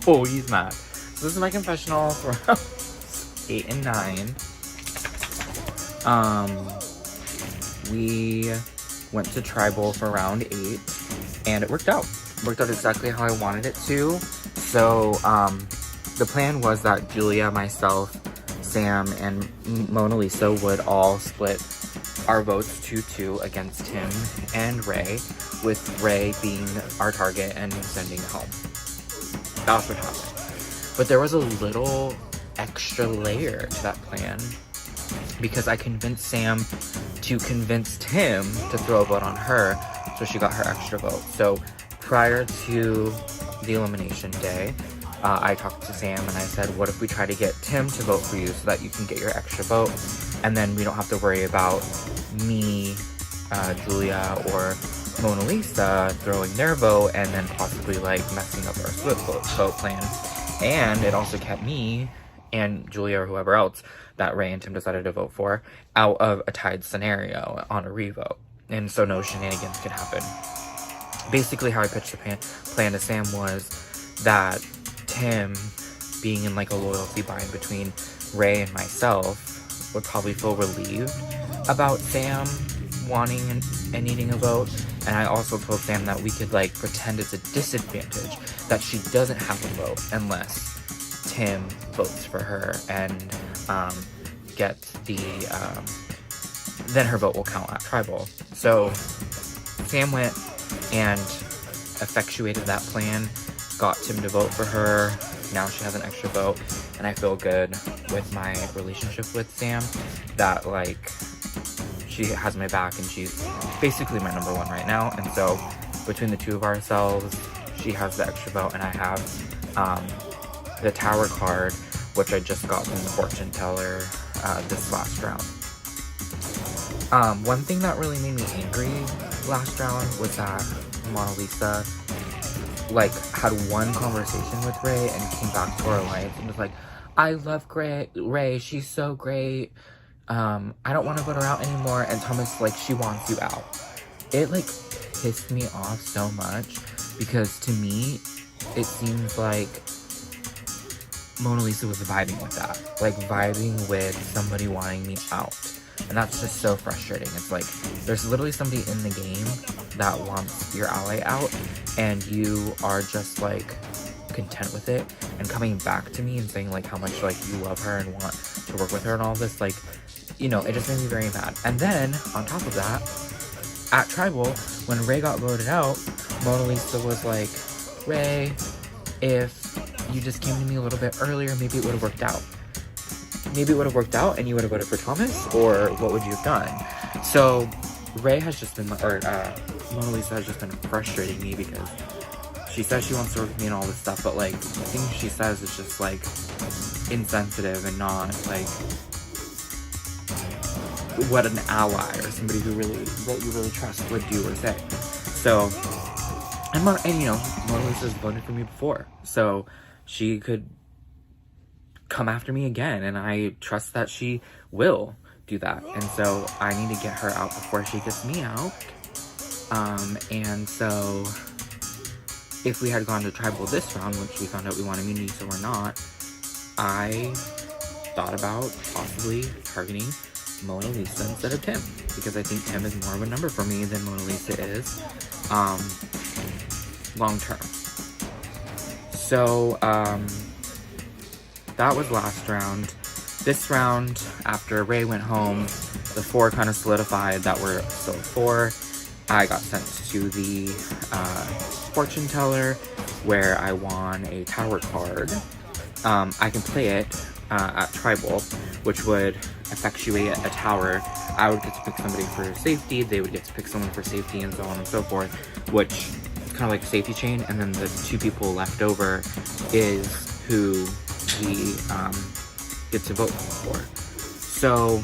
Oh, he's mad. So this is my confessional for rounds 8 and 9. We went to tribal for round 8, and it worked out. It worked out exactly how I wanted it to. So, the plan was that Julia, myself, Sam, and Mona Lisa would all split our votes 2-2 against Tim and Ray, with Ray being our target and sending home. That's what happened. But there was a little extra layer to that plan, because I convinced Sam to convince Tim to throw a vote on her, so she got her extra vote. So prior to the elimination day, I talked to Sam and I said, what if we try to get Tim to vote for you so that you can get your extra vote, and then we don't have to worry about me, Julia, or Mona Lisa throwing their vote and then possibly like messing up our split vote plan. And it also kept me and Julia, or whoever else that Ray and Tim decided to vote for, out of a tied scenario on a revote. And so no shenanigans could happen. Basically how I pitched the plan to Sam was that Tim, being in like a loyalty bind between Ray and myself, would probably feel relieved about Sam wanting and needing a vote. And I also told Sam that we could like pretend it's a disadvantage that she doesn't have a vote unless Tim votes for her and gets the then her vote will count at tribal. So Sam went and effectuated that plan, got Tim to vote for her. Now she has an extra vote, and I feel good with my relationship with Sam, that like she has my back and she's basically my number one right now. And so between the two of ourselves, she has the extra vote and I have the tower card, which I just got from the fortune teller this last round. One thing that really made me angry last round was that Mona Lisa like had one conversation with Ray and came back to our alliance and was like, I love Ray, she's so great. I don't want to vote her out anymore, and Thomas, like, she wants you out. It like pissed me off so much, because to me it seems like Mona Lisa was vibing with that, like vibing with somebody wanting me out. And that's just so frustrating. It's like, there's literally somebody in the game that wants your ally out, and you are just like content with it, and coming back to me and saying like how much like you love her and want to work with her and all this, like, you know, it just made me very mad. And then on top of that, at tribal, when Ray got voted out, Mona Lisa was like, Ray, if you just came to me a little bit earlier, maybe it would have worked out. Maybe it would have worked out and you would have voted for Thomas, or what would you have done? So Ray has just been, or Mona Lisa has just been frustrating me, because she says she wants to work with me and all this stuff, but like the things she says is just like insensitive and not like what an ally or somebody who really, that you really trust would do or say. So, and you know, Mona Lisa's voted for me before, so she could come after me again, and I trust that she will do that. And so I need to get her out before she gets me out. And so if we had gone to tribal this round, which we found out we want immunity, so we're not, I thought about possibly targeting Mona Lisa instead of Tim, because I think Tim is more of a number for me than Mona Lisa is long term. So that was last round. This round, after Ray went home, the 4 kind of solidified that we're still 4. I got sent to the fortune teller, where I won a tower card. I can play it at tribal, which would effectuate a tower. I would get to pick somebody for safety, they would get to pick someone for safety, and so on and so forth, which is kind of like a safety chain. And then the 2 people left over is who we get to vote for. So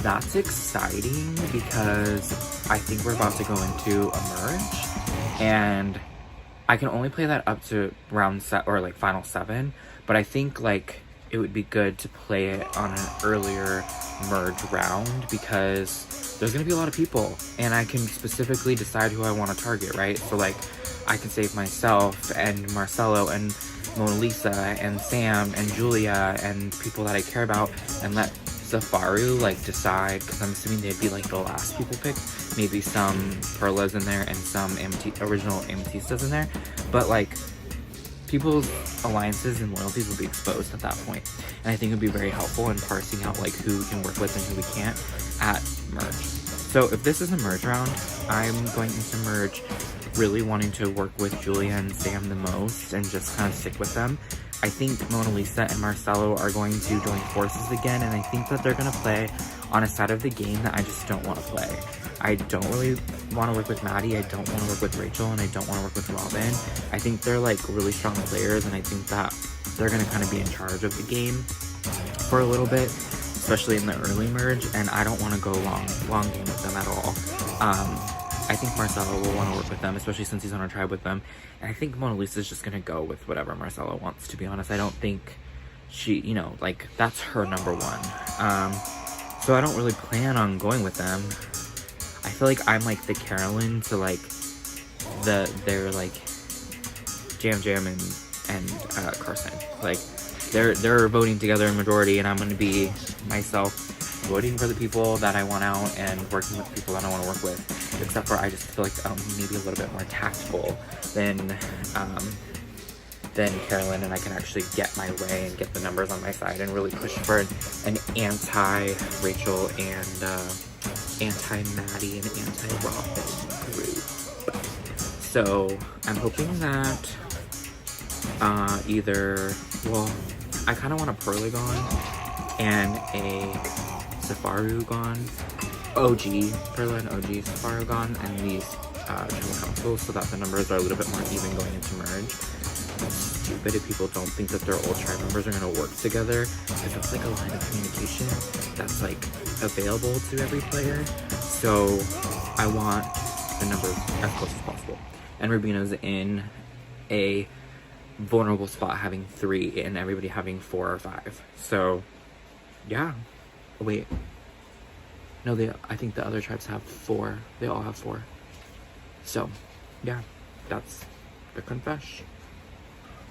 that's exciting, because I think we're about to go into a merge, and I can only play that up to round or like final 7, but I think like it would be good to play it on an earlier merge round, because there's gonna be a lot of people, and I can specifically decide who I want to target, right? So like, I can save myself and Marcelo and Mona Lisa and Sam and Julia and people that I care about, and let Safaru like decide, because I'm assuming they'd be like the last people picked. Maybe some Perlas in there and some original Amethysts in there, but like, people's alliances and loyalties will be exposed at that point. And I think it would be very helpful in parsing out like who we can work with and who we can't at merge. So if this is a merge round, I'm going into merge really wanting to work with Julia and Sam the most and just kind of stick with them. I think Mona Lisa and Marcelo are going to join forces again, and I think that they're going to play on a side of the game that I just don't want to play. I don't really want to work with Maddie, I don't want to work with Rachel, and I don't want to work with Robin. I think they're like really strong players, and I think that they're going to kind of be in charge of the game for a little bit, especially in the early merge, and I don't want to go long game with them at all. I think Marcelo will want to work with them, especially since he's on a tribe with them. And I think Mona Lisa's just going to go with whatever Marcelo wants, to be honest. I don't think she, you know, like, that's her number one. So I don't really plan on going with them. I feel like I'm like the Carolyn to like their like Jam and Carson. Like, they're voting together in majority, and I'm going to be myself voting for the people that I want out and working with people that I want to work with. Except for I just feel like maybe a little bit more tactful than Carolyn, and I can actually get my way and get the numbers on my side and really push for an anti-Rachel and anti-Maddie and anti-Robin group. So I'm hoping that either, well, I kind of want a Perlagon and a Safarugon, OG, Perla and OG Safarugon, and these Tribal Councils, so that the numbers are a little bit more even going into merge. It's stupid if people don't think that their old tribe members are going to work together, because that's like a line of communication that's like available to every player. So I want the numbers as close as possible. And Rubina's in a vulnerable spot, having 3 and everybody having 4 or 5. So yeah. Wait. No, I think the other tribes have 4. They all have 4. So, yeah, that's the confession.